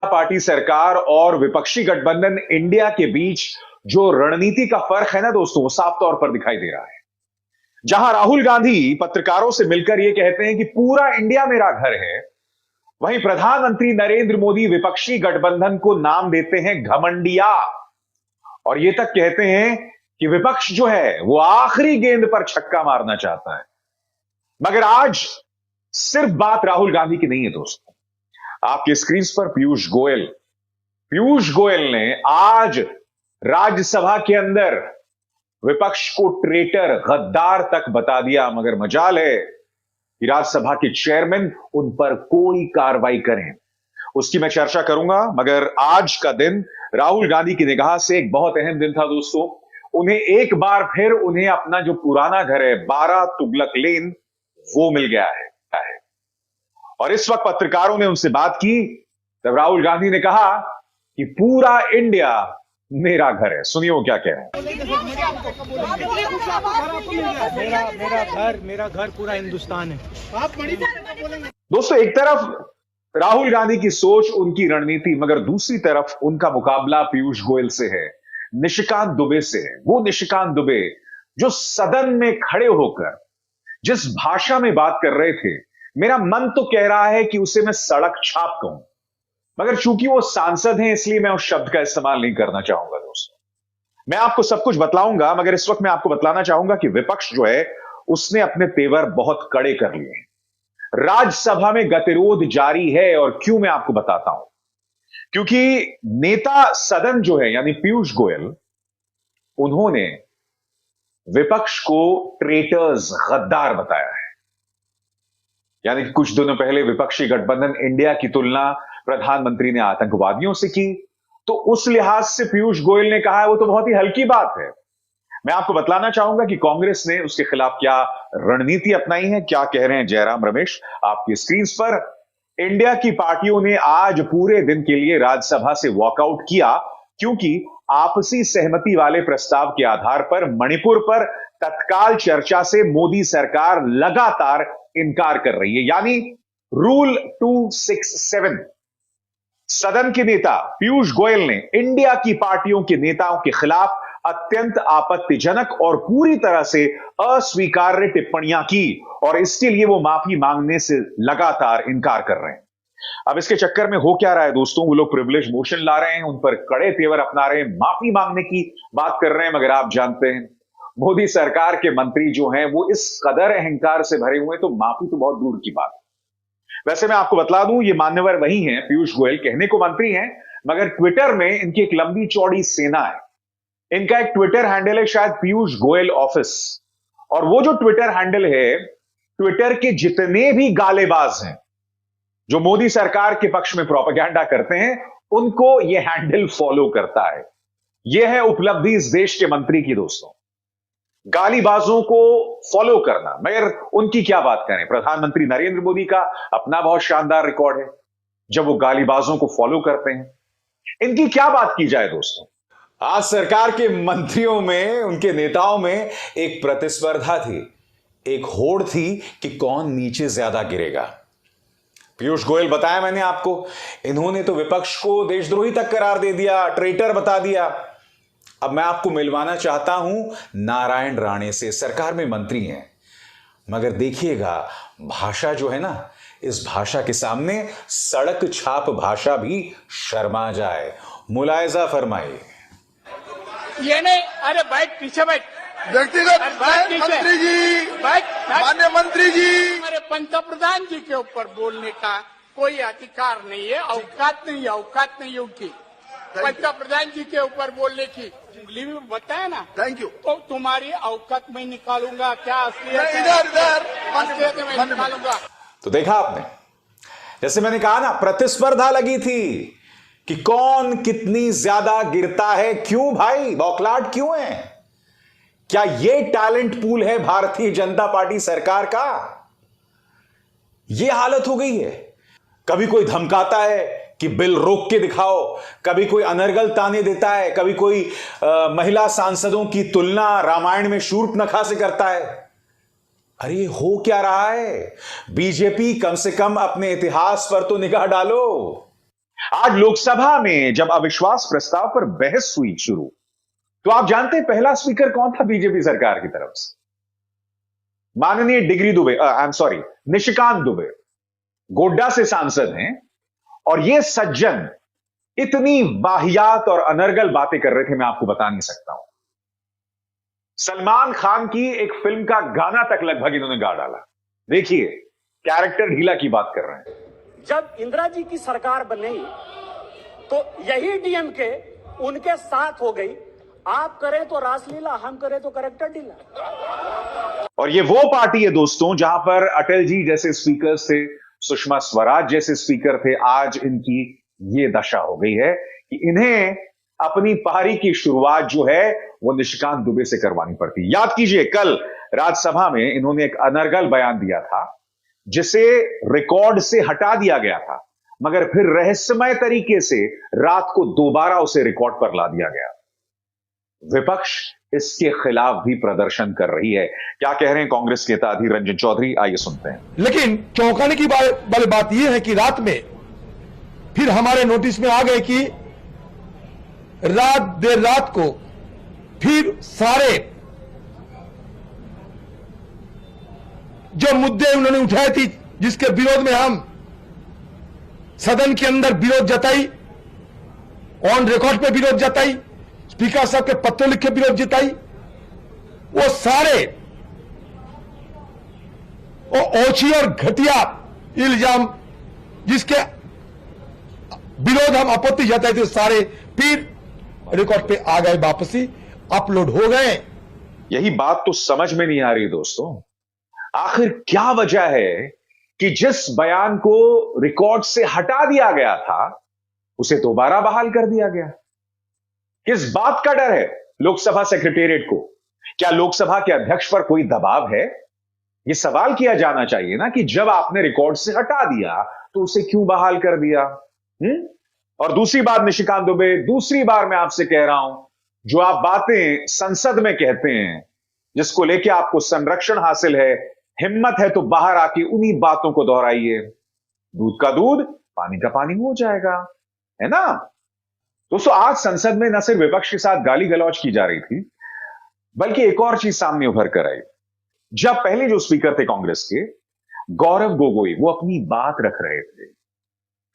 Party सरकार और विपक्षी गठबंधन इंडिया के बीच जो रणनीति का फर्क है ना दोस्तों, वो साफ तौर पर दिखाई दे रहा है। जहां राहुल गांधी पत्रकारों से मिलकर यह कहते हैं कि पूरा इंडिया मेरा घर है, वहीं प्रधानमंत्री नरेंद्र मोदी विपक्षी गठबंधन को नाम देते हैं घमंडिया और यह तक कहते हैं कि विपक्ष जो है वो आखिरी गेंद पर छक्का मारना चाहता है। मगर आज सिर्फ बात राहुल गांधी की नहीं है दोस्तों। आपके स्क्रीन पर पीयूष गोयल ने आज राज्यसभा के अंदर विपक्ष को ट्रेटर, गद्दार तक बता दिया। मगर मजाल है कि राज्यसभा के चेयरमैन उन पर कोई कार्रवाई करें, उसकी मैं चर्चा करूंगा। मगर आज का दिन राहुल गांधी की निगाह से एक बहुत अहम दिन था दोस्तों। उन्हें एक बार फिर उन्हें अपना जो पुराना घर है 12 तुगलक लेन, वो मिल गया है। और इस वक्त पत्रकारों ने उनसे बात की तब राहुल गांधी ने कहा कि पूरा इंडिया मेरा घर है। सुनिए वो क्या कह रहे हैं। मेरा घर पूरा हिंदुस्तान है। आप बड़ी दोस्तों, एक तरफ राहुल गांधी की सोच, उनकी रणनीति, मगर दूसरी तरफ उनका मुकाबला पीयूष गोयल से है, निशिकांत दुबे से है। वो निशिकांत दुबे जो सदन में खड़े होकर जिस भाषा में बात कर रहे थे, मेरा मन तो कह रहा है कि उसे मैं सड़क छाप कहूं, मगर चूंकि वो सांसद हैं इसलिए मैं उस शब्द का इस्तेमाल नहीं करना चाहूंगा दोस्तों। मैं आपको सब कुछ बतलाऊंगा, मगर इस वक्त मैं आपको बतलाना चाहूंगा कि विपक्ष जो है उसने अपने तेवर बहुत कड़े कर लिए हैं। राज्यसभा में गतिरोध जारी है और क्यों, मैं आपको बताता हूं। क्योंकि नेता सदन जो है यानी पीयूष गोयल, उन्होंने विपक्ष को ट्रेटर्स, गद्दार बताया है। यानी कि कुछ दिनों पहले विपक्षी गठबंधन इंडिया की तुलना प्रधानमंत्री ने आतंकवादियों से की, तो उस लिहाज से पीयूष गोयल ने कहा है वो तो बहुत ही हल्की बात है। मैं आपको बतलाना चाहूंगा कि कांग्रेस ने उसके खिलाफ क्या रणनीति अपनाई है, क्या कह रहे हैं जयराम रमेश आपकी स्क्रीन पर। इंडिया की पार्टियों ने आज पूरे दिन के लिए राज्यसभा से वॉकआउट किया, क्योंकि आपसी सहमति वाले प्रस्ताव के आधार पर मणिपुर पर तत्काल चर्चा से मोदी सरकार लगातार इनकार कर रही है। यानी रूल 267। सदन के नेता पीयूष गोयल ने इंडिया की पार्टियों के नेताओं के खिलाफ अत्यंत आपत्तिजनक और पूरी तरह से अस्वीकार्य टिप्पणियां की और इसके लिए वो माफी मांगने से लगातार इनकार कर रहे हैं। अब इसके चक्कर में हो क्या रहा है दोस्तों, वो लोग प्रिविलेज मोशन ला रहे हैं, उन पर कड़े तेवर अपना रहे हैं, माफी मांगने की बात कर रहे हैं। मगर आप जानते हैं मोदी सरकार के मंत्री जो हैं वो इस कदर अहंकार से भरे हुए हैं, तो माफी तो बहुत दूर की बात है। वैसे मैं आपको बतला दूं, ये मान्यवर वही हैं, पीयूष गोयल कहने को मंत्री हैं, मगर ट्विटर में इनकी एक लंबी चौड़ी सेना है। इनका एक ट्विटर हैंडल है शायद पीयूष गोयल ऑफिस, और वो जो ट्विटर हैंडल है, ट्विटर के जितने भी गालेबाज हैं जो मोदी सरकार के पक्ष में प्रोपेगेंडा करते हैं, उनको यह हैंडल फॉलो करता है। यह है उपलब्धि इस देश के मंत्री की दोस्तों, गालीबाजों को फॉलो करना। मगर उनकी क्या बात करें, प्रधानमंत्री नरेंद्र मोदी का अपना बहुत शानदार रिकॉर्ड है जब वो गालीबाजों को फॉलो करते हैं। इनकी क्या बात की जाए दोस्तों। आज सरकार के मंत्रियों में, उनके नेताओं में एक प्रतिस्पर्धा थी, एक होड़ थी कि कौन नीचे ज्यादा गिरेगा। पीयूष गोयल बताया मैंने आपको, इन्होंने तो विपक्ष को देशद्रोही तक करार दे दिया, ट्रेटर बता दिया। अब मैं आपको मिलवाना चाहता हूं नारायण राणे से, सरकार में मंत्री हैं, मगर देखिएगा भाषा जो है ना, इस भाषा के सामने सड़क छाप भाषा भी शर्मा जाए। मुलायजा फरमाइए। ये नहीं, अरे बैठ, पीछे बैठ। व्यक्तिगत मंत्री जी, माननीय मंत्री जी, हमारे पंतप्रधान जी के ऊपर बोलने का कोई अधिकार नहीं है, औकात नहीं है उनकी पंतप्रधान जी के ऊपर बोलने की। बताया ना, थैंक यू। तो तुम्हारी औकात में निकालूंगा, क्या असलियत इधर में निकालूंगा। तो देखा आपने, जैसे मैंने कहा ना, प्रतिस्पर्धा लगी थी कि कौन कितनी ज्यादा गिरता है। क्यों भाई, बौखलाहट क्यों है? क्या यह टैलेंट पूल है भारतीय जनता पार्टी सरकार का? यह हालत हो गई है। कभी कोई धमकाता है कि बिल रोक के दिखाओ, कभी कोई अनर्गल ताने देता है, कभी कोई महिला सांसदों की तुलना रामायण में शूर्पणखा से करता है। अरे हो क्या रहा है? बीजेपी कम से कम अपने इतिहास पर तो निगाह डालो। आज लोकसभा में जब अविश्वास प्रस्ताव पर बहस हुई शुरू, तो आप जानते हैं पहला स्पीकर कौन था बीजेपी सरकार की तरफ से? माननीय degree Dubey, I am sorry, Nishikant Dubey Godda से सांसद हैं। और ये सज्जन इतनी वाहियात और अनर्गल बातें कर रहे थे, मैं आपको बता नहीं सकता हूं। सलमान खान की एक फिल्म का गाना तक लगभग इन्होंने गा डाला। देखिए, कैरेक्टर ढीला की बात कर रहे हैं। जब इंदिरा जी की सरकार बनी तो यही डीएमके उनके साथ हो गई। आप करें तो रासलीला, हम करें तो करेक्टर ढीला। और ये वो पार्टी है दोस्तों जहां पर अटल जी जैसे स्पीकर थे, सुषमा स्वराज जैसे स्पीकर थे। आज इनकी ये दशा हो गई है कि इन्हें अपनी पारी की शुरुआत जो है वो निशिकांत दुबे से करवानी पड़ती। याद कीजिए, कल राज्यसभा में इन्होंने एक अनर्गल बयान दिया था जिसे रिकॉर्ड से हटा दिया गया था, मगर फिर रहस्यमय तरीके से रात को दोबारा उसे रिकॉर्ड पर ला दिया गया। विपक्ष इसके खिलाफ भी प्रदर्शन कर रही है। क्या कह रहे हैं कांग्रेस नेता अधीर रंजन चौधरी, आइए सुनते हैं। लेकिन चौंकाने की वाली बात यह है कि रात में फिर हमारे नोटिस में आ गए कि देर रात को फिर सारे जो मुद्दे उन्होंने उठाए थी, जिसके विरोध में हम सदन के अंदर विरोध जताई, ऑन रिकॉर्ड पे विरोध जताई, स्पीकर साहब के पत्र लिख के विरोध जताई, वो सारे वो ओछी और घटिया इल्जाम जिसके विरोध हम आपत्ति जताए थे, सारे फिर रिकॉर्ड पे आ गए, वापसी अपलोड हो गए। यही बात तो समझ में नहीं आ रही दोस्तों, आखिर क्या वजह है कि जिस बयान को रिकॉर्ड से हटा दिया गया था उसे दोबारा बहाल कर दिया गया? किस बात का डर है लोकसभा सेक्रेटेरिएट को? क्या लोकसभा के अध्यक्ष पर कोई दबाव है? यह सवाल किया जाना चाहिए ना कि जब आपने रिकॉर्ड से हटा दिया तो उसे क्यों बहाल कर दिया? और दूसरी बात, निशिकांत दुबे, दूसरी बार मैं आपसे कह रहा हूं, जो आप बातें संसद में कहते हैं, जिसको लेके आपको संरक्षण हासिल है, हिम्मत है तो बाहर आके उन्हीं बातों को दोहराइए। दूध का दूध, पानी का पानी हो जाएगा, है ना? दोस्तों, आज संसद में न सिर्फ विपक्ष के साथ गाली गलौज की जा रही थी, बल्कि एक और चीज सामने उभर कर आई। जब पहले जो स्पीकर थे कांग्रेस के, गौरव गोगोई, वो अपनी बात रख रहे थे,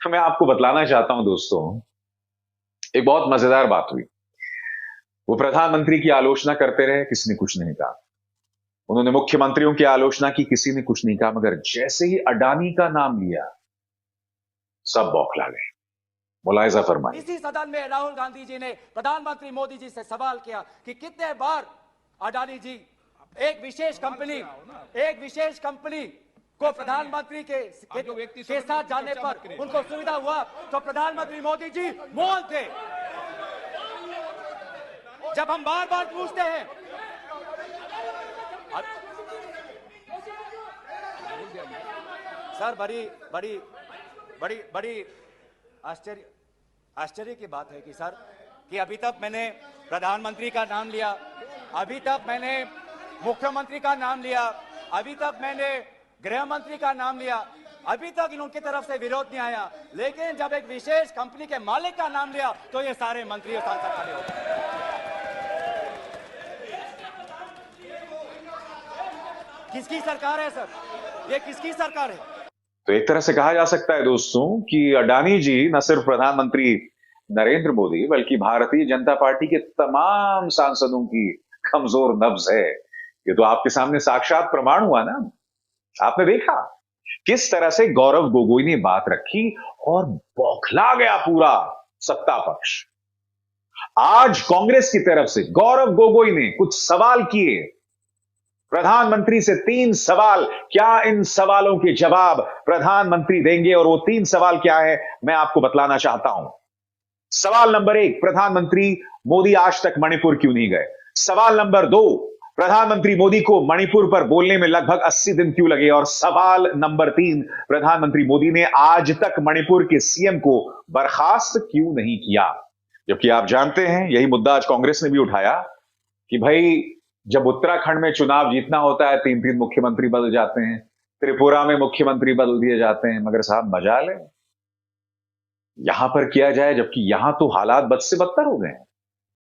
तो मैं आपको बतलाना चाहता हूं दोस्तों, एक बहुत मजेदार बात हुई। वो प्रधानमंत्री की आलोचना करते रहे, किसी ने कुछ नहीं कहा। उन्होंने मुख्यमंत्रियों की आलोचना की, किसी ने कुछ नहीं कहा, मगर जैसे ही अडानी का नाम लिया सब बौखला गए। मुलायजा फरमाइए। इसी सदन में राहुल गांधी जी ने प्रधानमंत्री मोदी जी से सवाल किया कि कितने बार अडानी जी एक विशेष कंपनी को प्रधानमंत्री के साथ जाने पर उनको सुविधा हुआ तो प्रधानमंत्री मोदी जी मौन थे। जब हम बार बार पूछते हैं, सर, बड़ी आश्चर्य की बात है कि सर, कि अभी तक मैंने प्रधानमंत्री का नाम लिया, अभी तक मैंने मुख्यमंत्री का नाम लिया, अभी तक मैंने गृह मंत्री का नाम लिया, अभी तक इनकी तरफ से विरोध नहीं आया, लेकिन जब एक विशेष कंपनी के मालिक का नाम लिया तो ये सारे मंत्री और सांसद खड़े हो गए। किसकी सरकार है सर? ये किसकी सरकार है? तो एक तरह से कहा जा सकता है दोस्तों कि अडानी जी न सिर्फ प्रधानमंत्री नरेंद्र मोदी बल्कि भारतीय जनता पार्टी के तमाम सांसदों की कमजोर नब्ज है। ये तो आपके सामने साक्षात प्रमाण हुआ ना। आपने देखा किस तरह से गौरव गोगोई ने बात रखी और बौखला गया पूरा सत्ता पक्ष। आज कांग्रेस की तरफ से गौरव गोगोई ने कुछ सवाल किए, प्रधानमंत्री से 3 सवाल। क्या इन सवालों के जवाब प्रधानमंत्री देंगे? और वो 3 सवाल क्या है, मैं आपको बतलाना चाहता हूं। सवाल नंबर 1, प्रधानमंत्री मोदी आज तक मणिपुर क्यों नहीं गए? सवाल नंबर 2, प्रधानमंत्री मोदी को मणिपुर पर बोलने में लगभग 80 दिन क्यों लगे? और सवाल नंबर 3, प्रधानमंत्री मोदी ने आज तक मणिपुर के सीएम को बर्खास्त क्यों नहीं किया? जबकि आप जानते हैं यही मुद्दा आज कांग्रेस ने भी उठाया कि भाई जब उत्तराखंड में चुनाव जीतना होता है 3-3 मुख्यमंत्री बदल जाते हैं, त्रिपुरा में मुख्यमंत्री बदल दिए जाते हैं, मगर साहब मजाल है, यहां पर किया जाए, जबकि यहां तो हालात बद से बदतर हो गए हैं।